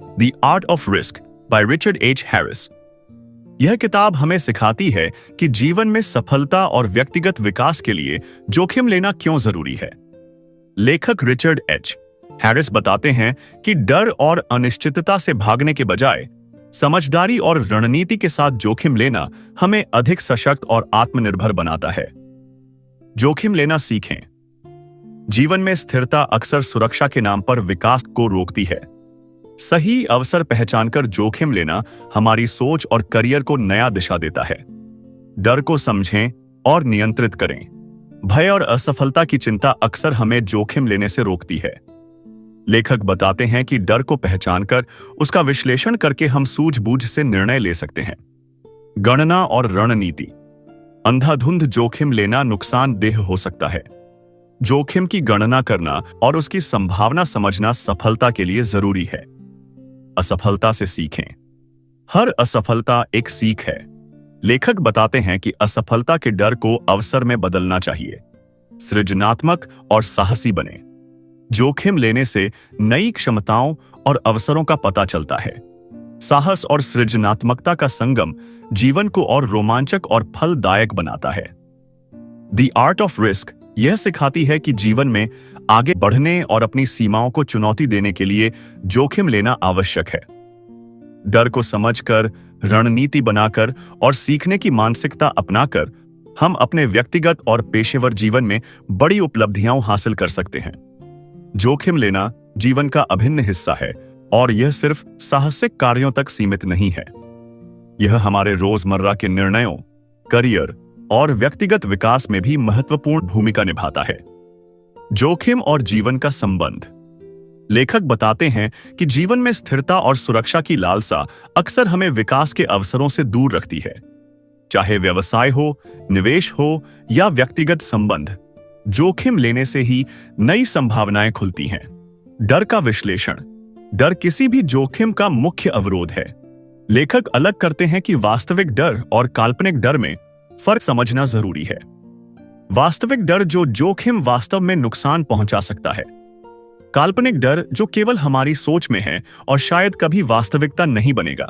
The art of risk by Richard H Harris. यह किताब हमें सिखाती है कि जीवन में सफलता और व्यक्तिगत विकास के लिए जोखिम लेना क्यों जरूरी है। लेखक रिचर्ड एच हैरिस बताते हैं कि डर और अनिश्चितता से भागने के बजाय समझदारी और रणनीति के साथ जोखिम लेना हमें अधिक सशक्त और आत्मनिर्भर बनाता है। जोखिम लेना सीखें। जीवन में स्थिरता अक्सर सुरक्षा के नाम पर विकास को रोकती है। सही अवसर पहचानकर जोखिम लेना हमारी सोच और करियर को नया दिशा देता है। डर को समझें और नियंत्रित करें। भय और असफलता की चिंता अक्सर हमें जोखिम लेने से रोकती है। लेखक बताते हैं कि डर को पहचानकर उसका विश्लेषण करके हम सूझबूझ से निर्णय ले सकते हैं। गणना और रणनीति। अंधाधुंध जोखिम लेना नुकसानदेह हो सकता है। जोखिम की गणना करना और उसकी संभावना समझना सफलता के लिए जरूरी है। असफलता से सीखें। हर असफलता एक सीख है। लेखक बताते हैं कि असफलता के डर को अवसर में बदलना चाहिए। सृजनात्मक और साहसी बने। जोखिम लेने से नई क्षमताओं और अवसरों का पता चलता है। साहस और सृजनात्मकता का संगम जीवन को और रोमांचक और फलदायक बनाता है। द आर्ट ऑफ रिस्क यह सिखाती है कि जीवन में आगे बढ़ने और अपनी सीमाओं को चुनौती देने के लिए जोखिम लेना आवश्यक है। डर को समझकर, रणनीति बनाकर और सीखने की मानसिकता अपनाकर हम अपने व्यक्तिगत और पेशेवर जीवन में बड़ी उपलब्धियां हासिल कर सकते हैं। जोखिम लेना जीवन का अभिन्न हिस्सा है और यह सिर्फ साहसिक कार्यों तक सीमित नहीं है। यह हमारे रोजमर्रा के निर्णयों, करियर और व्यक्तिगत विकास में भी महत्वपूर्ण भूमिका निभाता है। जोखिम और जीवन का संबंध। लेखक बताते हैं कि जीवन में स्थिरता और सुरक्षा की लालसा अक्सर हमें विकास के अवसरों से दूर रखती है। चाहे व्यवसाय हो, निवेश हो या व्यक्तिगत संबंध, जोखिम लेने से ही नई संभावनाएं खुलती हैं। डर का विश्लेषण। डर किसी भी जोखिम का मुख्य अवरोध है। लेखक अलग करते हैं कि वास्तविक डर और काल्पनिक डर में फर्क समझना जरूरी है। वास्तविक डर जो जोखिम वास्तव में नुकसान पहुंचा सकता है। काल्पनिक डर जो केवल हमारी सोच में है और शायद कभी वास्तविकता नहीं बनेगा।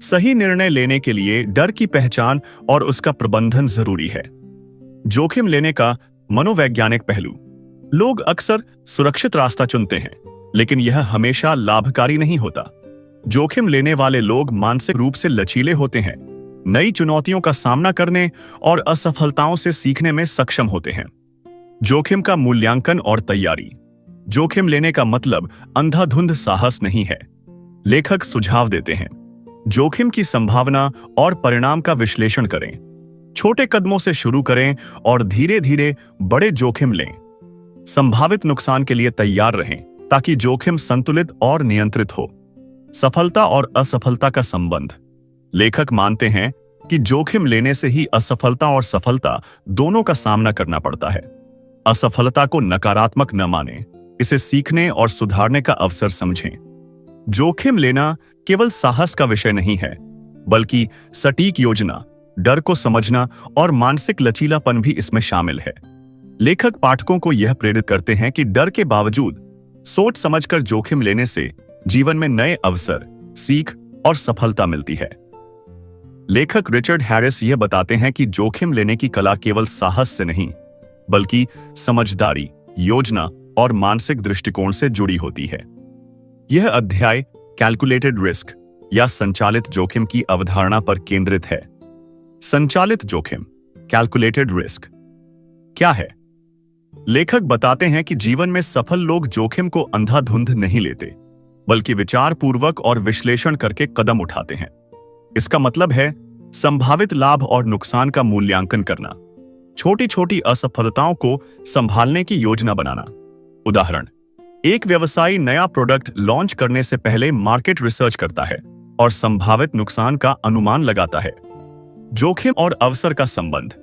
सही निर्णय लेने के लिए डर की पहचान और उसका प्रबंधन जरूरी है। जोखिम लेने का मनोवैज्ञानिक पहलू। लोग अक्सर सुरक्षित रास्ता चुनते हैं, लेकिन यह हमेशा लाभकारी नहीं होता। जोखिम लेने वाले लोग मानसिक रूप से लचीले होते हैं, नई चुनौतियों का सामना करने और असफलताओं से सीखने में सक्षम होते हैं। जोखिम का मूल्यांकन और तैयारी। जोखिम लेने का मतलब अंधाधुंध साहस नहीं है। लेखक सुझाव देते हैं, जोखिम की संभावना और परिणाम का विश्लेषण करें। छोटे कदमों से शुरू करें और धीरे धीरे बड़े जोखिम लें। संभावित नुकसान के लिए तैयार रहें ताकि जोखिम संतुलित और नियंत्रित हो। सफलता और असफलता का संबंध। लेखक मानते हैं कि जोखिम लेने से ही असफलता और सफलता दोनों का सामना करना पड़ता है। असफलता को नकारात्मक न मानें, इसे सीखने और सुधारने का अवसर समझें। जोखिम लेना केवल साहस का विषय नहीं है, बल्कि सटीक योजना, डर को समझना और मानसिक लचीलापन भी इसमें शामिल है। लेखक पाठकों को यह प्रेरित करते हैं कि डर के बावजूद सोच समझकर जोखिम लेने से जीवन में नए अवसर, सीख और सफलता मिलती है। लेखक रिचर्ड हैरिस यह बताते हैं कि जोखिम लेने की कला केवल साहस से नहीं, बल्कि समझदारी, योजना और मानसिक दृष्टिकोण से जुड़ी होती है। यह अध्याय कैलकुलेटेड रिस्क या संचालित जोखिम की अवधारणा पर केंद्रित है। संचालित जोखिम, कैलकुलेटेड रिस्क क्या है? लेखक बताते हैं कि जीवन में सफल लोग जोखिम को अंधाधुंध नहीं लेते, बल्कि विचारपूर्वक और विश्लेषण करके कदम उठाते हैं। इसका मतलब है संभावित लाभ और नुकसान का मूल्यांकन करना, छोटी छोटी असफलताओं को संभालने की योजना बनाना। उदाहरण, एक व्यवसायी नया प्रोडक्ट लॉन्च करने से पहले मार्केट रिसर्च करता है और संभावित नुकसान का अनुमान लगाता है। जोखिम और अवसर का संबंध।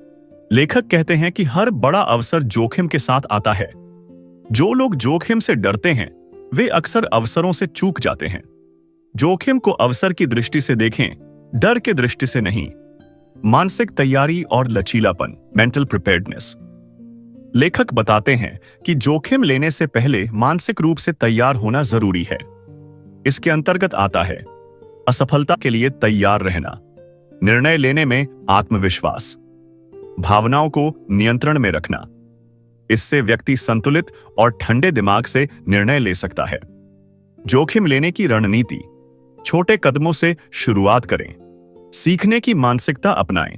लेखक कहते हैं कि हर बड़ा अवसर जोखिम के साथ आता है। जो लोग जोखिम से डरते हैं वे अक्सर अवसरों से चूक जाते हैं। जोखिम को अवसर की दृष्टि से देखें, डर के दृष्टि से नहीं। मानसिक तैयारी और लचीलापन, मेंटल प्रिपेयर्डनेस। लेखक बताते हैं कि जोखिम लेने से पहले मानसिक रूप से तैयार होना जरूरी है। इसके अंतर्गत आता है असफलता के लिए तैयार रहना, निर्णय लेने में आत्मविश्वास, भावनाओं को नियंत्रण में रखना। इससे व्यक्ति संतुलित और ठंडे दिमाग से निर्णय ले सकता है। जोखिम लेने की रणनीति: छोटे कदमों से शुरुआत करें, सीखने की मानसिकता अपनाएं,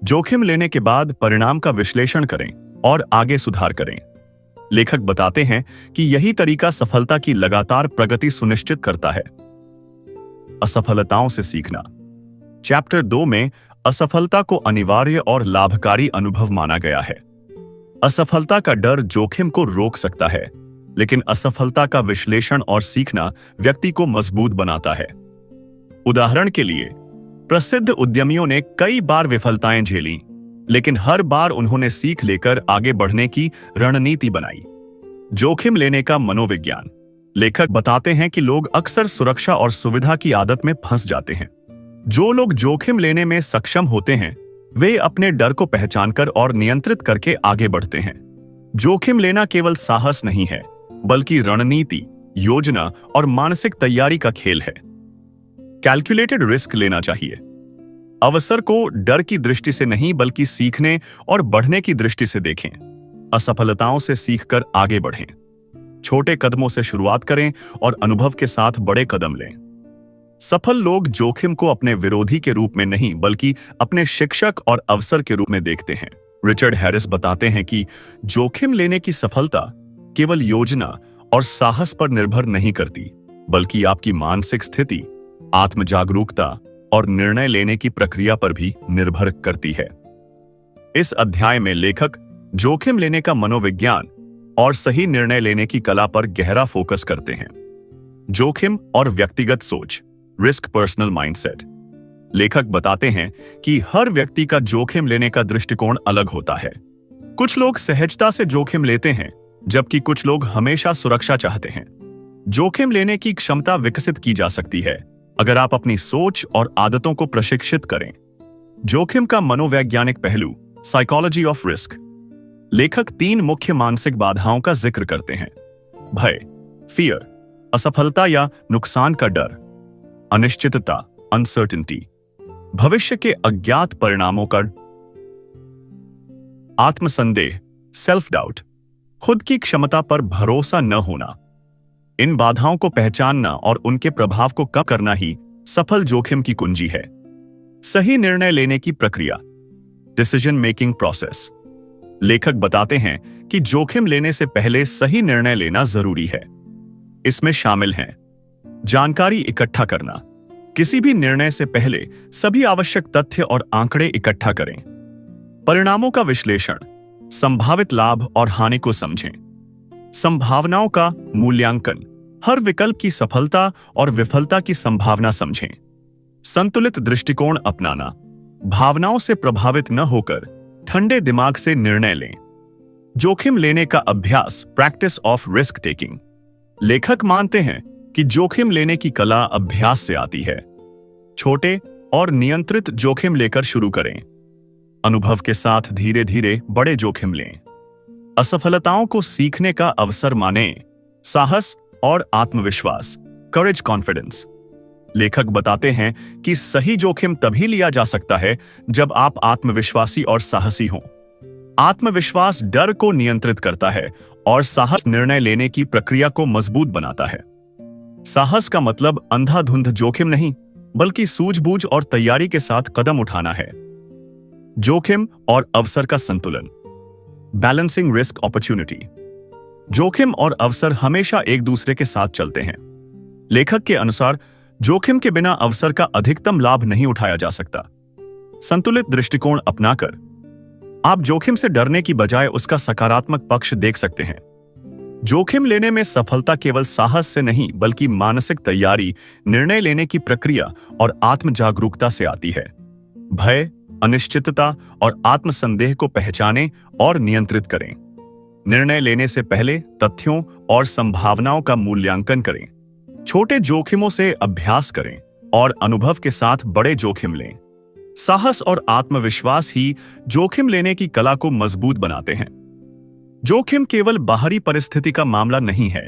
जोखिम लेने के बाद परिणाम का विश्लेषण करें और आगे सुधार करें। लेखक बताते हैं कि यही तरीका सफलता की लगातार प्रगति सुनिश्चित करता है। असफलताओं से सीखना: चैप्टर 2 में असफलता को अनिवार्य और लाभकारी अनुभव माना गया है। असफलता का डर जोखिम को रोक सकता है, लेकिन असफलता का विश्लेषण और सीखना व्यक्ति को मजबूत बनाता है। उदाहरण के लिए, प्रसिद्ध उद्यमियों ने कई बार विफलताएं झेली, लेकिन हर बार उन्होंने सीख लेकर आगे बढ़ने की रणनीति बनाई। जोखिम लेने का मनोविज्ञान: लेखक बताते हैं कि लोग अक्सर सुरक्षा और सुविधा की आदत में फंस जाते हैं। जो लोग जोखिम लेने में सक्षम होते हैं, वे अपने डर को पहचानकर और नियंत्रित करके आगे बढ़ते हैं। जोखिम लेना केवल साहस नहीं है, बल्कि रणनीति, योजना और मानसिक तैयारी का खेल है। कैलकुलेटेड रिस्क लेना चाहिए। अवसर को डर की दृष्टि से नहीं, बल्कि सीखने और बढ़ने की दृष्टि से देखें। असफलताओं से सीखकर आगे बढ़ें। छोटे कदमों से शुरुआत करें और अनुभव के साथ बड़े कदम लें। सफल लोग जोखिम को अपने विरोधी के रूप में नहीं, बल्कि अपने शिक्षक और अवसर के रूप में देखते हैं। रिचर्ड हैरिस बताते हैं कि जोखिम लेने की सफलता केवल योजना और साहस पर निर्भर नहीं करती, बल्कि आपकी मानसिक स्थिति, आत्म जागरूकता और निर्णय लेने की प्रक्रिया पर भी निर्भर करती है। इस अध्याय में लेखक जोखिम लेने का मनोविज्ञान और सही निर्णय लेने की कला पर गहरा फोकस करते हैं। जोखिम और व्यक्तिगत सोच: रिस्क पर्सनल माइंडसेट। लेखक बताते हैं कि हर व्यक्ति का जोखिम लेने का दृष्टिकोण अलग होता है। कुछ लोग सहजता से जोखिम लेते हैं, जबकि कुछ लोग हमेशा सुरक्षा चाहते हैं। जोखिम लेने की क्षमता विकसित की जा सकती है अगर आप अपनी सोच और आदतों को प्रशिक्षित करें। जोखिम का मनोवैज्ञानिक पहलू: साइकोलॉजी ऑफ रिस्क। लेखक 3 मुख्य मानसिक बाधाओं का जिक्र करते हैं: भय, फियर, असफलता या नुकसान का डर, अनिश्चितता, अनसर्टेनिटी, भविष्य के अज्ञात परिणामों का, आत्मसंदेह, सेल्फ डाउट, खुद की क्षमता पर भरोसा न होना। इन बाधाओं को पहचानना और उनके प्रभाव को कम करना ही सफल जोखिम की कुंजी है। सही निर्णय लेने की प्रक्रिया: डिसीजन मेकिंग प्रोसेस। लेखक बताते हैं कि जोखिम लेने से पहले सही निर्णय लेना जरूरी है। इसमें शामिल हैं: जानकारी इकट्ठा करना: किसी भी निर्णय से पहले सभी आवश्यक तथ्य और आंकड़े इकट्ठा करें। परिणामों का विश्लेषण: संभावित लाभ और हानि को समझें। संभावनाओं का मूल्यांकन: हर विकल्प की सफलता और विफलता की संभावना समझें। संतुलित दृष्टिकोण अपनाना: भावनाओं से प्रभावित न होकर ठंडे दिमाग से निर्णय लें। जोखिम लेने का अभ्यास: प्रैक्टिस ऑफ रिस्क टेकिंग। लेखक मानते हैं कि जोखिम लेने की कला अभ्यास से आती है। छोटे और नियंत्रित जोखिम लेकर शुरू करें। अनुभव के साथ धीरे धीरे बड़े जोखिम लें। असफलताओं को सीखने का अवसर मानें। साहस और आत्मविश्वास: करेज, कॉन्फिडेंस। लेखक बताते हैं कि सही जोखिम तभी लिया जा सकता है जब आप आत्मविश्वासी और साहसी हों। आत्मविश्वास डर को नियंत्रित करता है और साहस निर्णय लेने की प्रक्रिया को मजबूत बनाता है। साहस का मतलब अंधाधुंध जोखिम नहीं, बल्कि सूझबूझ और तैयारी के साथ कदम उठाना है। जोखिम और अवसर का संतुलन: बैलेंसिंग रिस्क अपॉर्चुनिटी। जोखिम और अवसर हमेशा एक दूसरे के साथ चलते हैं। लेखक के अनुसार जोखिम के बिना अवसर का अधिकतम लाभ नहीं उठाया जा सकता। संतुलित दृष्टिकोण अपनाकर आप जोखिम से डरने की बजाय उसका सकारात्मक पक्ष देख सकते हैं। जोखिम लेने में सफलता केवल साहस से नहीं, बल्कि मानसिक तैयारी, निर्णय लेने की प्रक्रिया और आत्म जागरूकता से आती है। भय, अनिश्चितता और आत्मसंदेह को पहचानें और नियंत्रित करें। निर्णय लेने से पहले तथ्यों और संभावनाओं का मूल्यांकन करें। छोटे जोखिमों से अभ्यास करें और अनुभव के साथ बड़े जोखिम लें। साहस और आत्मविश्वास ही जोखिम लेने की कला को मजबूत बनाते हैं। जोखिम केवल बाहरी परिस्थिति का मामला नहीं है,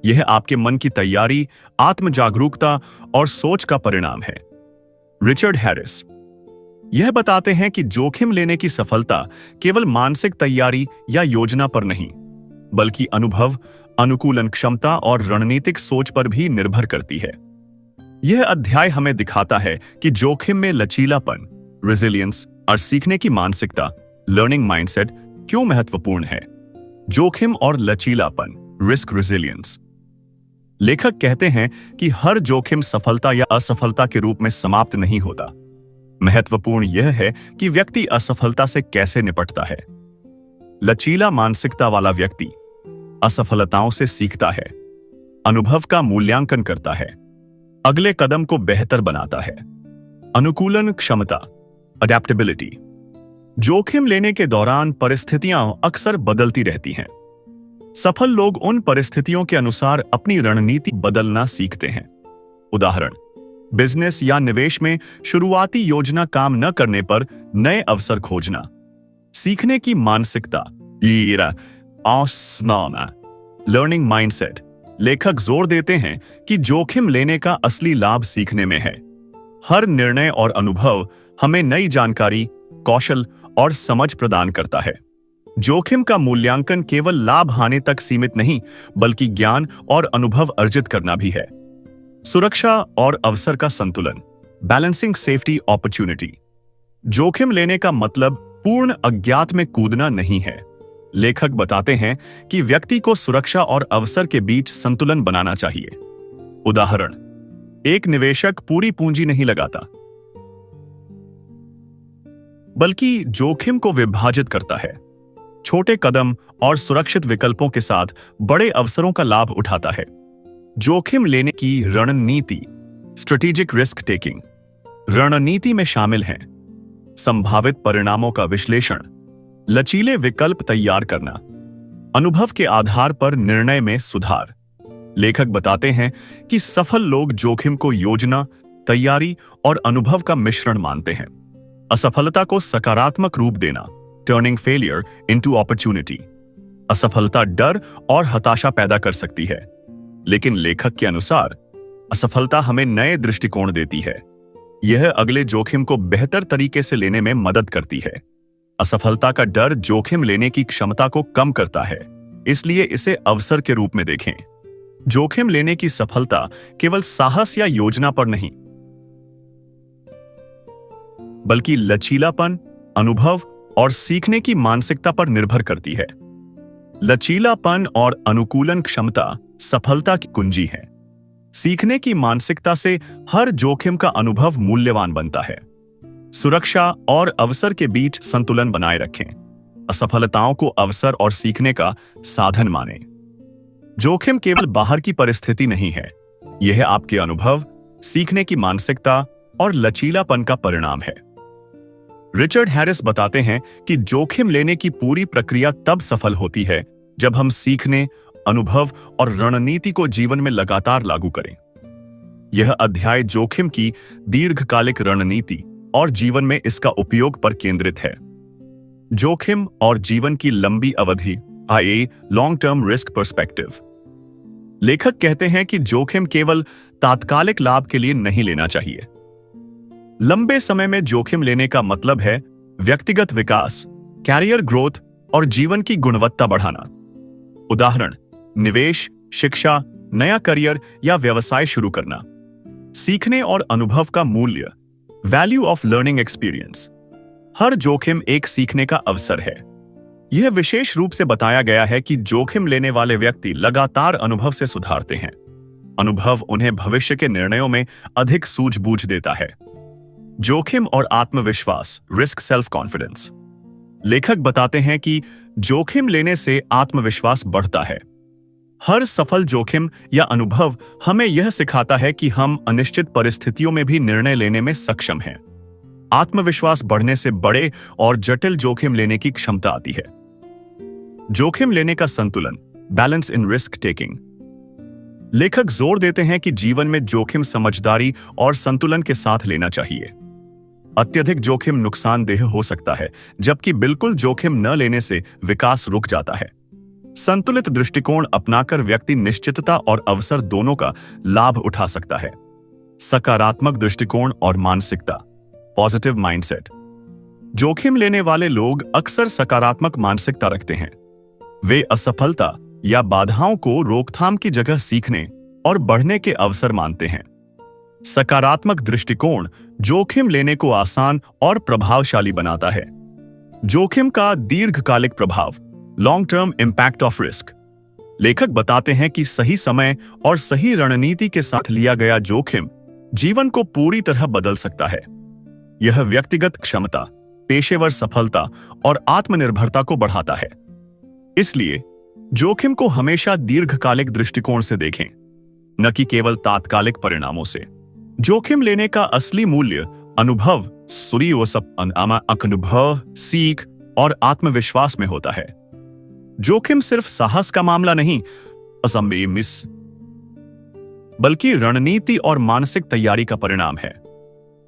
यह आपके मन की तैयारी, आत्म जागरूकता और सोच का परिणाम है। रिचर्ड हैरिस यह बताते हैं कि जोखिम लेने की सफलता केवल मानसिक तैयारी या योजना पर नहीं, बल्कि अनुभव, अनुकूलन क्षमता और रणनीतिक सोच पर भी निर्भर करती है। यह अध्याय हमें दिखाता है कि जोखिम में लचीलापन, रेजिलियंस और सीखने की मानसिकता, लर्निंग माइंडसेट क्यों महत्वपूर्ण है। जोखिम और लचीलापन, रिस्क रेजिलियंस। लेखक कहते हैं कि हर जोखिम सफलता या असफलता के रूप में समाप्त नहीं होता। महत्वपूर्ण यह है कि व्यक्ति असफलता से कैसे निपटता है। लचीला मानसिकता वाला व्यक्ति असफलताओं से सीखता है, अनुभव का मूल्यांकन करता है, अगले कदम को बेहतर बनाता है। अनुकूलन क्षमता, अडेप्टेबिलिटी। जोखिम लेने के दौरान परिस्थितियां अक्सर बदलती रहती हैं। सफल लोग उन परिस्थितियों के अनुसार अपनी रणनीति बदलना सीखते हैं। उदाहरण, बिजनेस या निवेश में शुरुआती योजना काम न करने पर नए अवसर खोजना। सीखने की मानसिकता, लर्निंग माइंडसेट। लेखक जोर देते हैं कि जोखिम लेने का असली लाभ सीखने में है। हर निर्णय और अनुभव हमें नई जानकारी, कौशल और समझ प्रदान करता है। जोखिम का मूल्यांकन केवल लाभ हानि तक सीमित नहीं, बल्कि ज्ञान और अनुभव अर्जित करना भी है। सुरक्षा और अवसर का संतुलन, बैलेंसिंग सेफ्टी अपॉर्चुनिटी। जोखिम लेने का मतलब पूर्ण अज्ञात में कूदना नहीं है। लेखक बताते हैं कि व्यक्ति को सुरक्षा और अवसर के बीच संतुलन बनाना चाहिए। उदाहरण, एक निवेशक पूरी पूंजी नहीं लगाता, बल्कि जोखिम को विभाजित करता है। छोटे कदम और सुरक्षित विकल्पों के साथ बड़े अवसरों का लाभ उठाता है। जोखिम लेने की रणनीति, स्ट्रेटेजिक रिस्क टेकिंग। रणनीति में शामिल हैं संभावित परिणामों का विश्लेषण, लचीले विकल्प तैयार करना, अनुभव के आधार पर निर्णय में सुधार। लेखक बताते हैं कि सफल लोग जोखिम को योजना, तैयारी और अनुभव का मिश्रण मानते हैं। असफलता को सकारात्मक रूप देना, टर्निंग फेलियर इनटू अपॉर्चुनिटी। असफलता डर और हताशा पैदा कर सकती है, लेकिन लेखक के अनुसार असफलता हमें नए दृष्टिकोण देती है। यह अगले जोखिम को बेहतर तरीके से लेने में मदद करती है। असफलता का डर जोखिम लेने की क्षमता को कम करता है, इसलिए इसे अवसर के रूप में देखें। जोखिम लेने की सफलता केवल साहस या योजना पर नहीं, बल्कि लचीलापन, अनुभव और सीखने की मानसिकता पर निर्भर करती है। लचीलापन और अनुकूलन क्षमता सफलता की कुंजी है। सीखने की मानसिकता से हर जोखिम का अनुभव मूल्यवान बनता है। सुरक्षा और अवसर के बीच संतुलन बनाए रखें। असफलताओं को अवसर और सीखने का साधन मानें। जोखिम केवल बाहर की परिस्थिति नहीं है, यह आपके अनुभव, सीखने की मानसिकता और लचीलापन का परिणाम है। रिचर्ड हैरिस बताते हैं कि जोखिम लेने की पूरी प्रक्रिया तब सफल होती है जब हम सीखने, अनुभव और रणनीति को जीवन में लगातार लागू करें। यह अध्याय जोखिम की दीर्घकालिक रणनीति और जीवन में इसका उपयोग पर केंद्रित है। जोखिम और जीवन की लंबी अवधि, i.e. Long term risk perspective. लेखक कहते हैं कि जोखिम केवल तात्कालिक लाभ के लिए नहीं लेना चाहिए। लंबे समय में जोखिम लेने का मतलब है व्यक्तिगत विकास, कैरियर ग्रोथ और जीवन की गुणवत्ता बढ़ाना। उदाहरण, निवेश, शिक्षा, नया करियर या व्यवसाय शुरू करना। सीखने और अनुभव का मूल्य, वैल्यू ऑफ लर्निंग एक्सपीरियंस। हर जोखिम एक सीखने का अवसर है। यह विशेष रूप से बताया गया है कि जोखिम लेने वाले व्यक्ति लगातार अनुभव से सुधारते हैं। अनुभव उन्हें भविष्य के निर्णयों में अधिक सूझबूझ देता है। जोखिम और आत्मविश्वास, रिस्क सेल्फ कॉन्फिडेंस। लेखक बताते हैं कि जोखिम लेने से आत्मविश्वास बढ़ता है। हर सफल जोखिम या अनुभव हमें यह सिखाता है कि हम अनिश्चित परिस्थितियों में भी निर्णय लेने में सक्षम हैं। आत्मविश्वास बढ़ने से बड़े और जटिल जोखिम लेने की क्षमता आती है। जोखिम लेने का संतुलन, बैलेंस इन रिस्क टेकिंग। लेखक जोर देते हैं कि जीवन में जोखिम समझदारी और संतुलन के साथ लेना चाहिए। अत्यधिक जोखिम नुकसानदेह हो सकता है, जबकि बिल्कुल जोखिम न लेने से विकास रुक जाता है। संतुलित दृष्टिकोण अपनाकर व्यक्ति निश्चितता और अवसर दोनों का लाभ उठा सकता है। सकारात्मक दृष्टिकोण और मानसिकता, पॉजिटिव माइंडसेट। जोखिम लेने वाले लोग अक्सर सकारात्मक मानसिकता रखते हैं। वे असफलता या बाधाओं को रोकथाम की जगह सीखने और बढ़ने के अवसर मानते हैं। सकारात्मक दृष्टिकोण जोखिम लेने को आसान और प्रभावशाली बनाता है। जोखिम का दीर्घकालिक प्रभाव, long term impact of risk. लेखक बताते हैं कि सही समय और सही रणनीति के साथ लिया गया जोखिम जीवन को पूरी तरह बदल सकता है। यह व्यक्तिगत क्षमता, पेशेवर सफलता और आत्मनिर्भरता को बढ़ाता है। इसलिए जोखिम को हमेशा दीर्घकालिक दृष्टिकोण से देखें, न कि केवल तात्कालिक परिणामों से। जोखिम लेने का असली मूल्य अनुभव, अनुभव, सीख और आत्मविश्वास में होता है। जोखिम सिर्फ साहस का मामला नहीं, बल्कि रणनीति और मानसिक तैयारी का परिणाम है।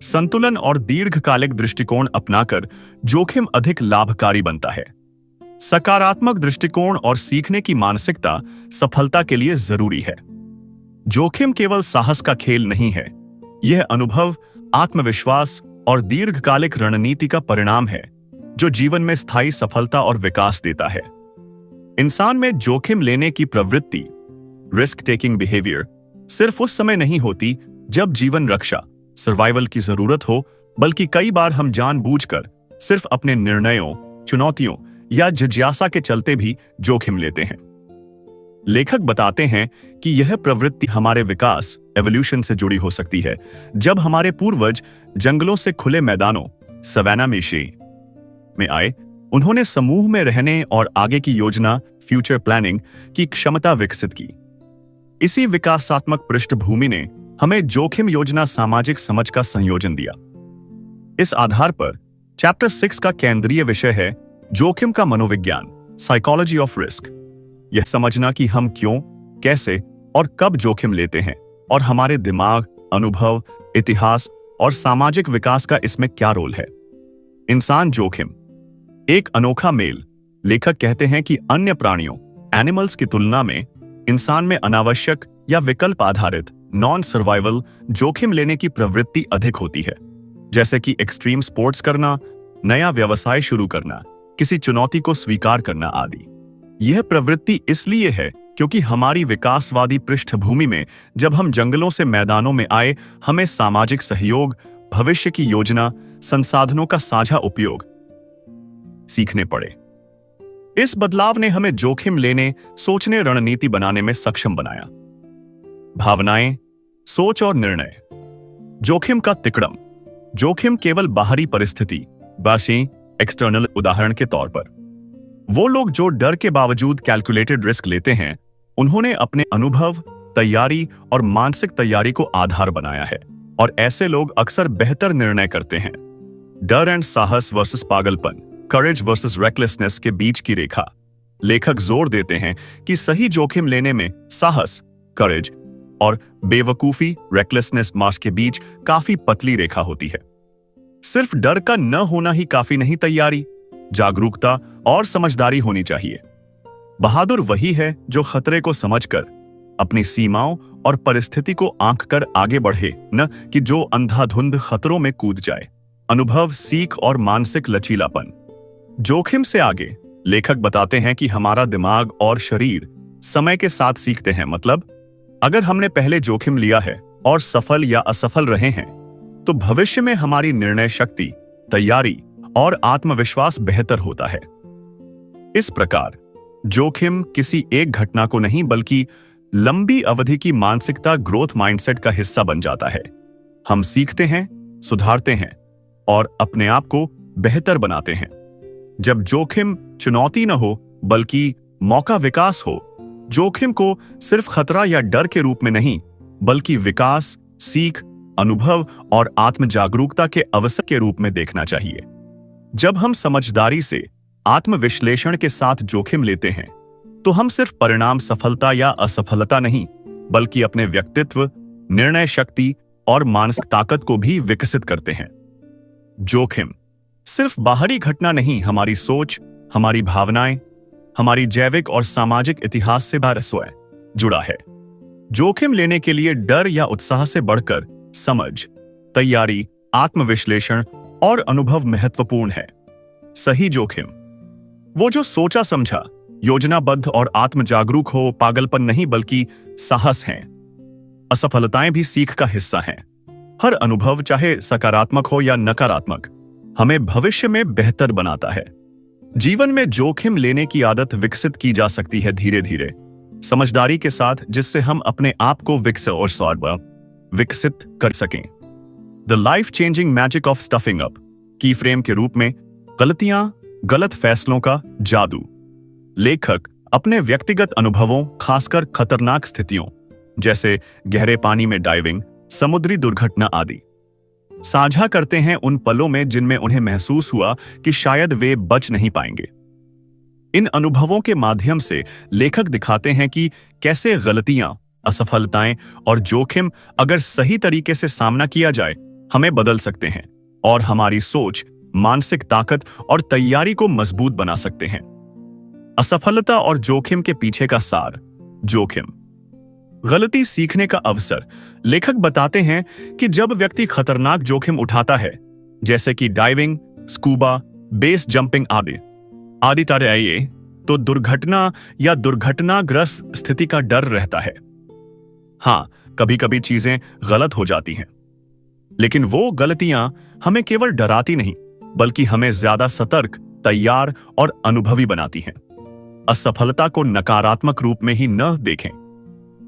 संतुलन और दीर्घकालिक दृष्टिकोण अपनाकर जोखिम अधिक लाभकारी बनता है। सकारात्मक दृष्टिकोण और सीखने की मानसिकता सफलता के लिए जरूरी है। जोखिम केवल साहस का खेल नहीं है, यह अनुभव, आत्मविश्वास और दीर्घकालिक रणनीति का परिणाम है जो जीवन में स्थायी सफलता और विकास देता है। इंसान में जोखिम लेने की प्रवृत्ति, रिस्क टेकिंग बिहेवियर, सिर्फ उस समय नहीं होती जब जीवन रक्षा, सर्वाइवल की जरूरत हो, बल्कि कई बार हम जानबूझकर सिर्फ अपने निर्णयों, चुनौतियों या जिज्ञासा के चलते भी जोखिम लेते हैं। लेखक बताते हैं कि यह प्रवृत्ति हमारे विकास, एवोल्यूशन से जुड़ी हो सकती है। जब हमारे पूर्वज जंगलों से खुले मैदानों, सवाना में आए, उन्होंने समूह में रहने और आगे की योजना, फ्यूचर प्लानिंग की क्षमता विकसित की। इसी विकासात्मक पृष्ठभूमि ने हमें जोखिम योजना, सामाजिक समझ का संयोजन दिया। इस आधार पर चैप्टर 6 का केंद्रीय विषय है जोखिम का मनोविज्ञान, साइकोलॉजी ऑफ रिस्क। यह समझना कि हम क्यों, कैसे और कब जोखिम लेते हैं और हमारे दिमाग, अनुभव, इतिहास और सामाजिक विकास का इसमें क्या रोल है। इंसान जोखिम एक अनोखा मेल। लेखक कहते हैं कि अन्य प्राणियों, एनिमल्स की तुलना में इंसान में अनावश्यक या विकल्प आधारित, नॉन सर्वाइवल जोखिम लेने की प्रवृत्ति अधिक होती है, जैसे कि एक्सट्रीम स्पोर्ट्स करना, नया व्यवसाय शुरू करना, किसी चुनौती को स्वीकार करना आदि। यह प्रवृत्ति इसलिए है क्योंकि हमारी विकासवादी पृष्ठभूमि में जब हम जंगलों से मैदानों में आए, हमें सामाजिक सहयोग, भविष्य की योजना, संसाधनों का साझा उपयोग सीखने पड़े। इस बदलाव ने हमें जोखिम लेने, सोचने, रणनीति बनाने में सक्षम बनाया। भावनाएं, सोच और निर्णय। जोखिम का तिकड़म। जोखिम केवल बाहरी परिस्थिति, एक्सटर्नल। उदाहरण के तौर पर, वो लोग जो डर के बावजूद कैलकुलेटेड रिस्क लेते हैं, उन्होंने अपने अनुभव, तैयारी और मानसिक तैयारी को आधार बनाया है, और ऐसे लोग अक्सर बेहतर निर्णय करते हैं। डर एंड साहस वर्सेस पागलपन, करेज वर्सेस रेकलेसनेस के बीच की रेखा। लेखक जोर देते हैं कि सही जोखिम लेने में साहस, करेज और बेवकूफी, रेकलेसनेस मास के बीच काफी पतली रेखा होती है। सिर्फ डर का न होना ही काफी नहीं, तैयारी, जागरूकता और समझदारी होनी चाहिए। बहादुर वही है जो खतरे को समझकर अपनी सीमाओं और परिस्थिति को आंक कर आगे बढ़े, न कि जो अंधाधुंध खतरों में कूद जाए। अनुभव, सीख और मानसिक लचीलापन। जोखिम से आगे लेखक बताते हैं कि हमारा दिमाग और शरीर समय के साथ सीखते हैं। मतलब, अगर हमने पहले जोखिम लिया है और सफल या असफल रहे हैं, तो भविष्य में हमारी निर्णय शक्ति, तैयारी और आत्मविश्वास बेहतर होता है। इस प्रकार जोखिम किसी एक घटना को नहीं, बल्कि लंबी अवधि की मानसिकता, ग्रोथ माइंडसेट का हिस्सा बन जाता है। हम सीखते हैं, सुधारते हैं और अपने आप को बेहतर बनाते हैं। जब जोखिम चुनौती न हो बल्कि मौका, विकास हो, जोखिम को सिर्फ खतरा या डर के रूप में नहीं, बल्कि विकास, सीख, अनुभव और आत्म जागरूकता के अवसर के रूप में देखना चाहिए। जब हम समझदारी से, आत्मविश्लेषण के साथ जोखिम लेते हैं, तो हम सिर्फ परिणाम, सफलता या असफलता नहीं, बल्कि अपने व्यक्तित्व, निर्णय शक्ति और मानसिक ताकत को भी विकसित करते हैं। जोखिम सिर्फ बाहरी घटना नहीं, हमारी सोच, हमारी भावनाएं हमारी जैविक और सामाजिक इतिहास से स्वयं जुड़ा है। जोखिम लेने के लिए डर या उत्साह से बढ़कर समझ, तैयारी, आत्मविश्लेषण और अनुभव महत्वपूर्ण है। सही जोखिम वो जो सोचा समझा, योजनाबद्ध और आत्म जागरूक हो, पागलपन नहीं बल्कि साहस है। असफलताएं भी सीख का हिस्सा हैं। हर अनुभव, चाहे सकारात्मक हो या नकारात्मक, हमें भविष्य में बेहतर बनाता है। जीवन में जोखिम लेने की आदत विकसित की जा सकती है धीरे धीरे, समझदारी के साथ, जिससे हम अपने आप को विकसित कर सकें। The life changing magic of stuffing up की फ्रेम के रूप में गलतियां, गलत फैसलों का जादू। लेखक अपने व्यक्तिगत अनुभवों, खासकर खतरनाक स्थितियों जैसे गहरे पानी में डाइविंग, समुद्री दुर्घटना आदि, साझा करते हैं उन पलों में जिनमें उन्हें महसूस हुआ कि शायद वे बच नहीं पाएंगे। इन अनुभवों के माध्यम से लेखक दिखाते हैं कि कैसे गलतियां, असफलताएं और जोखिम, अगर सही तरीके से सामना किया जाए, हमें बदल सकते हैं और हमारी सोच, मानसिक ताकत और तैयारी को मजबूत बना सकते हैं। असफलता और जोखिम के पीछे का सार। जोखिम गलती सीखने का अवसर। लेखक बताते हैं कि जब व्यक्ति खतरनाक जोखिम उठाता है, जैसे कि डाइविंग, स्कूबा, बेस जंपिंग आदि तरह, तो दुर्घटना या दुर्घटनाग्रस्त स्थिति का डर रहता है। हाँ, कभी कभी चीजें गलत हो जाती हैं, लेकिन वो गलतियां हमें केवल डराती नहीं, बल्कि हमें ज्यादा सतर्क, तैयार और अनुभवी बनाती हैं। असफलता को नकारात्मक रूप में ही न देखें,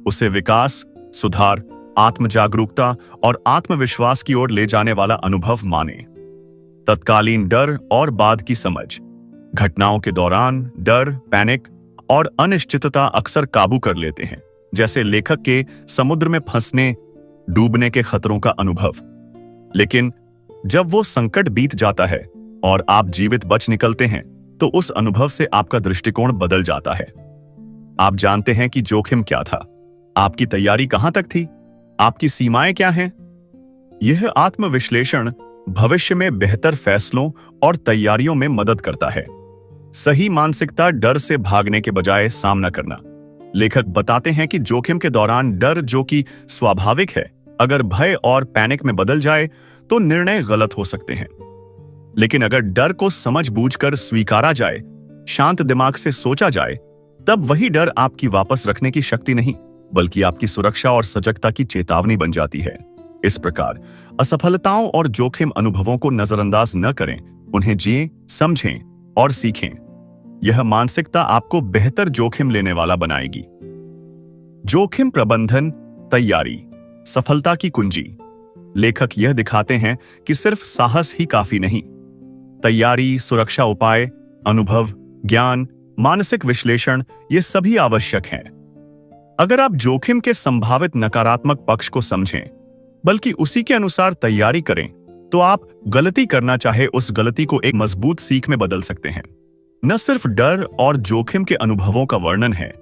उसे विकास, सुधार, आत्म जागरूकता और आत्मविश्वास की ओर ले जाने वाला अनुभव माने। तत्कालीन डर और बाद की समझ। घटनाओं के दौरान डर, पैनिक और अनिश्चितता अक्सर काबू कर लेते हैं, जैसे लेखक के समुद्र में फंसने, डूबने के खतरों का अनुभव। लेकिन जब वो संकट बीत जाता है और आप जीवित बच निकलते हैं, तो उस अनुभव से आपका दृष्टिकोण बदल जाता है। आप जानते हैं कि जोखिम क्या था, आपकी तैयारी कहां तक थी, आपकी सीमाएं क्या हैं। यह आत्मविश्लेषण भविष्य में बेहतर फैसलों और तैयारियों में मदद करता है। सही मानसिकता, डर से भागने के बजाय सामना करना। लेखक बताते हैं कि जोखिम के दौरान डर, जो कि स्वाभाविक है, अगर भय और पैनिक में बदल जाए तो निर्णय गलत हो सकते हैं। लेकिन अगर डर को समझबूझकर स्वीकारा जाए, शांत दिमाग से सोचा जाए, तब वही डर आपकी वापस रखने की शक्ति नहीं, बल्कि आपकी सुरक्षा और सजगता की चेतावनी बन जाती है। इस प्रकार असफलताओं और जोखिम अनुभवों को नजरअंदाज न करें, उन्हें जिएं, समझें और सीखें। यह मानसिकता आपको बेहतर जोखिम लेने वाला बनाएगी। जोखिम प्रबंधन, तैयारी, सफलता की कुंजी। लेखक यह दिखाते हैं कि सिर्फ साहस ही काफी नहीं, तैयारी, सुरक्षा उपाय, अनुभव, ज्ञान, मानसिक विश्लेषण, ये सभी आवश्यक हैं। अगर आप जोखिम के संभावित नकारात्मक पक्ष को समझें, बल्कि उसी के अनुसार तैयारी करें, तो आप गलती करना चाहे उस गलती को एक मजबूत सीख में बदल सकते हैं। न सिर्फ डर और जोखिम के अनुभवों का वर्णन है,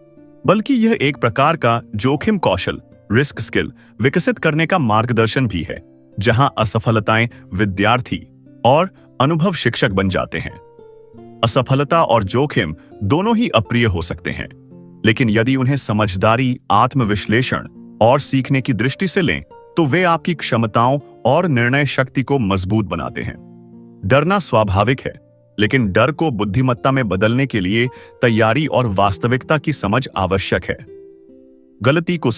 बल्कि यह एक प्रकार का जोखिम कौशल, रिस्क स्किल विकसित करने का मार्गदर्शन भी है, जहां असफलताएं विद्यार्थी और अनुभव शिक्षक बन जाते हैं। असफलता और जोखिम दोनों ही अप्रिय हो सकते हैं, लेकिन यदि उन्हें समझदारी, आत्मविश्लेषण और सीखने की दृष्टि से लें, तो वे आपकी क्षमताओं और निर्णय शक्ति को मजबूत बनाते हैं। डरना स्वाभाविक है, लेकिन डर को बुद्धिमत्ता में बदलने के लिए तैयारी और वास्तविकता की समझ आवश्यक है। गलती को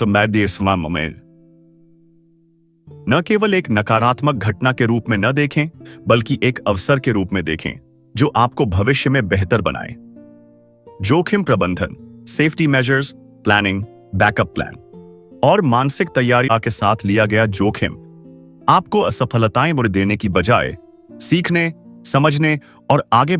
न केवल एक नकारात्मक घटना के रूप में न देखें, बल्कि एक अवसर के रूप में देखें जो आपको भविष्य में बेहतर बनाए। जोखिम प्रबंधन, safety measures, planning, backup plan और मानसिक तैयारी के साथ लिया गया जोखिम आपको असफलताएं मुड़ देने की बजाय सीखने, समझने और आगे